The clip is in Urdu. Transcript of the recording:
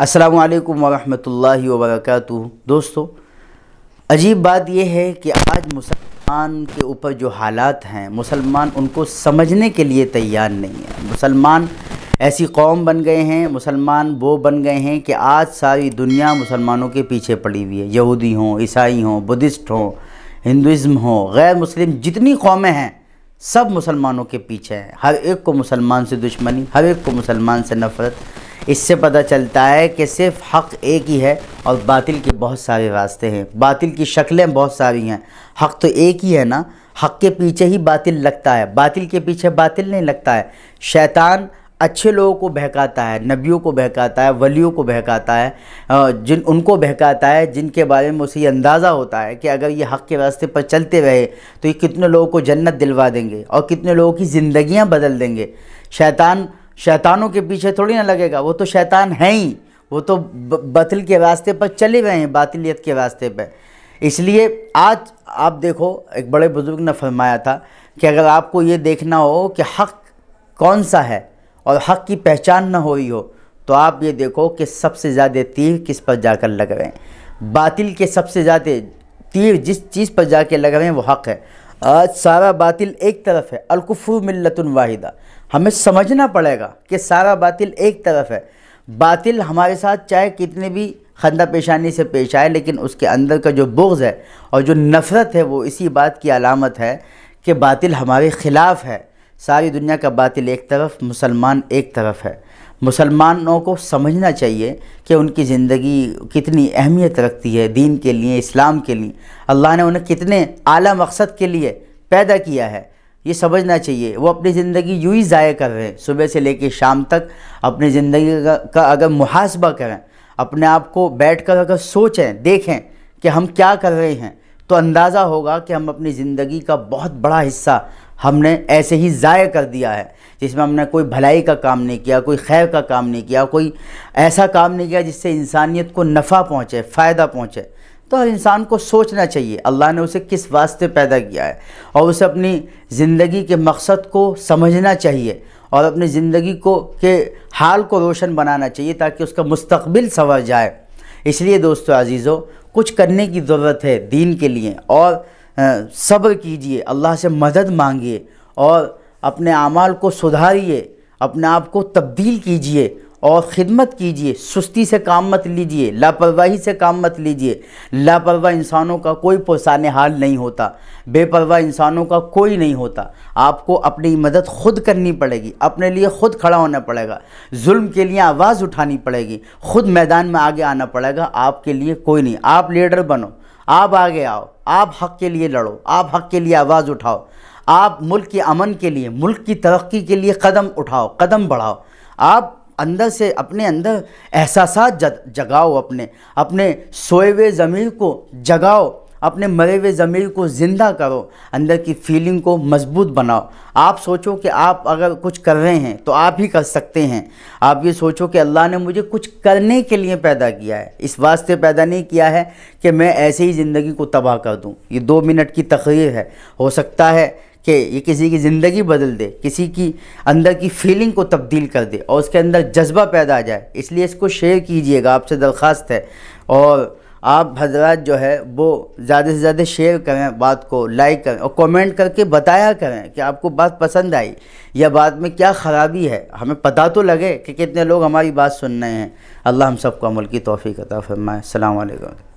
السلام علیکم ورحمۃ اللہ وبرکاتہ۔ دوستو، عجیب بات یہ ہے کہ آج مسلمان کے اوپر جو حالات ہیں، مسلمان ان کو سمجھنے کے لیے تیار نہیں ہے۔ مسلمان ایسی قوم بن گئے ہیں، مسلمان وہ بن گئے ہیں کہ آج ساری دنیا مسلمانوں کے پیچھے پڑی ہوئی ہے۔ یہودی ہوں، عیسائی ہوں، بدھسٹ ہوں، ہندوازم ہوں، غیر مسلم جتنی قومیں ہیں سب مسلمانوں کے پیچھے ہیں۔ ہر ایک کو مسلمان سے دشمنی، ہر ایک کو مسلمان سے نفرت۔ اس سے پتہ چلتا ہے کہ صرف حق ایک ہی ہے اور باطل کے بہت سارے راستے ہیں، باطل کی شکلیں بہت ساری ہیں، حق تو ایک ہی ہے نا۔ حق کے پیچھے ہی باطل لگتا ہے، باطل کے پیچھے باطل نہیں لگتا ہے۔ شیطان اچھے لوگوں کو بہکاتا ہے، نبیوں کو بہکاتا ہے، ولیوں کو بہکاتا ہے، ان کو بہکاتا ہے جن کے بارے میں اسے یہ اندازہ ہوتا ہے کہ اگر یہ حق کے راستے پر چلتے رہے تو یہ کتنے لوگوں کو جنت دلوا دیں گے اور کتنے لوگوں کی زندگیاں بدل دیں گے۔ شیطانوں کے پیچھے تھوڑی نہ لگے گا، وہ تو شیطان ہیں ہی، وہ تو باطل کے راستے پر چلے گئے ہیں، باطلیت کے راستے پہ۔ اس لیے آج آپ دیکھو، ایک بڑے بزرگ نے فرمایا تھا کہ اگر آپ کو یہ دیکھنا ہو کہ حق کون سا ہے اور حق کی پہچان نہ ہوئی ہو تو آپ یہ دیکھو کہ سب سے زیادہ تیر کس پر جا کر لگ رہے ہیں۔ باطل کے سب سے زیادہ تیر جس چیز پر جا کے لگ رہے ہیں وہ حق ہے۔ آج سارا باطل ایک طرف ہے، الکفر ملۃ واحدہ۔ ہمیں سمجھنا پڑے گا کہ سارا باطل ایک طرف ہے۔ باطل ہمارے ساتھ چاہے کتنے بھی خندہ پیشانی سے پیش آئے، لیکن اس کے اندر کا جو بغض ہے اور جو نفرت ہے وہ اسی بات کی علامت ہے کہ باطل ہمارے خلاف ہے۔ ساری دنیا کا باطل ایک طرف، مسلمان ایک طرف ہے۔ مسلمانوں کو سمجھنا چاہیے کہ ان کی زندگی کتنی اہمیت رکھتی ہے دین کے لیے، اسلام کے لیے۔ اللہ نے انہیں کتنے اعلیٰ مقصد کے لیے پیدا کیا ہے، یہ سمجھنا چاہیے۔ وہ اپنی زندگی یوں ہی ضائع کر رہے ہیں، صبح سے لے کے شام تک اپنی زندگی کا اگر محاسبہ کریں، اپنے آپ کو بیٹھ کر اگر سوچیں، دیکھیں کہ ہم کیا کر رہے ہیں تو اندازہ ہوگا کہ ہم اپنی زندگی کا بہت بڑا حصہ ہم نے ایسے ہی ضائع کر دیا ہے، جس میں ہم نے کوئی بھلائی کا کام نہیں کیا، کوئی خیر کا کام نہیں کیا، کوئی ایسا کام نہیں کیا جس سے انسانیت کو نفع پہنچے، فائدہ پہنچے۔ تو ہر انسان کو سوچنا چاہیے اللہ نے اسے کس واسطے پیدا کیا ہے، اور اسے اپنی زندگی کے مقصد کو سمجھنا چاہیے اور اپنی زندگی کے حال کو روشن بنانا چاہیے تاکہ اس کا مستقبل سنور جائے۔ اس لیے دوستو عزیزو، کچھ کرنے کی ضرورت ہے دین کے لیے، اور صبر کیجئے، اللہ سے مدد مانگیے اور اپنے اعمال کو سدھاریے، اپنے آپ کو تبدیل کیجئے اور خدمت کیجئے۔ سستی سے کام مت لیجئے، لاپرواہی سے کام مت لیجئے۔ لاپرواہ انسانوں کا کوئی پرسان حال نہیں ہوتا، بے پرواہ انسانوں کا کوئی نہیں ہوتا۔ آپ کو اپنی مدد خود کرنی پڑے گی، اپنے لیے خود کھڑا ہونا پڑے گا، ظلم کے لیے آواز اٹھانی پڑے گی، خود میدان میں آگے آنا پڑے گا۔ آپ کے لیے کوئی نہیں، آپ لیڈر بنو، آپ آگے آؤ، آپ حق کے لیے لڑو، آپ حق کے لیے آواز اٹھاؤ، آپ ملک کے امن کے لیے، ملک کی ترقی کے لیے قدم اٹھاؤ، قدم بڑھاؤ۔ آپ اندر سے اپنے اندر احساسات جگاؤ، اپنے سوئے ہوئے ضمیر کو جگاؤ، اپنے مرے ہوئے ضمیر کو زندہ کرو، اندر کی فیلنگ کو مضبوط بناؤ۔ آپ سوچو کہ آپ اگر کچھ کر رہے ہیں تو آپ ہی کر سکتے ہیں۔ آپ یہ سوچو کہ اللہ نے مجھے کچھ کرنے کے لیے پیدا کیا ہے، اس واسطے پیدا نہیں کیا ہے کہ میں ایسے ہی زندگی کو تباہ کر دوں۔ یہ 2 منٹ کی تقریر ہے، ہو سکتا ہے کہ یہ کسی کی زندگی بدل دے، کسی کی اندر کی فیلنگ کو تبدیل کر دے اور اس کے اندر جذبہ پیدا آ جائے۔ اس لیے اس کو شیئر کیجئے گا، آپ سے درخواست ہے، اور آپ حضرات جو ہے وہ زیادہ سے زیادہ شیئر کریں، بات کو لائک کریں اور کامنٹ کر کے بتایا کریں کہ آپ کو بات پسند آئی یا بات میں کیا خرابی ہے، ہمیں پتہ تو لگے کہ کتنے لوگ ہماری بات سن رہے ہیں۔ اللہ ہم سب کو عمل کی توفیق عطا فرمائے۔ السلام علیکم۔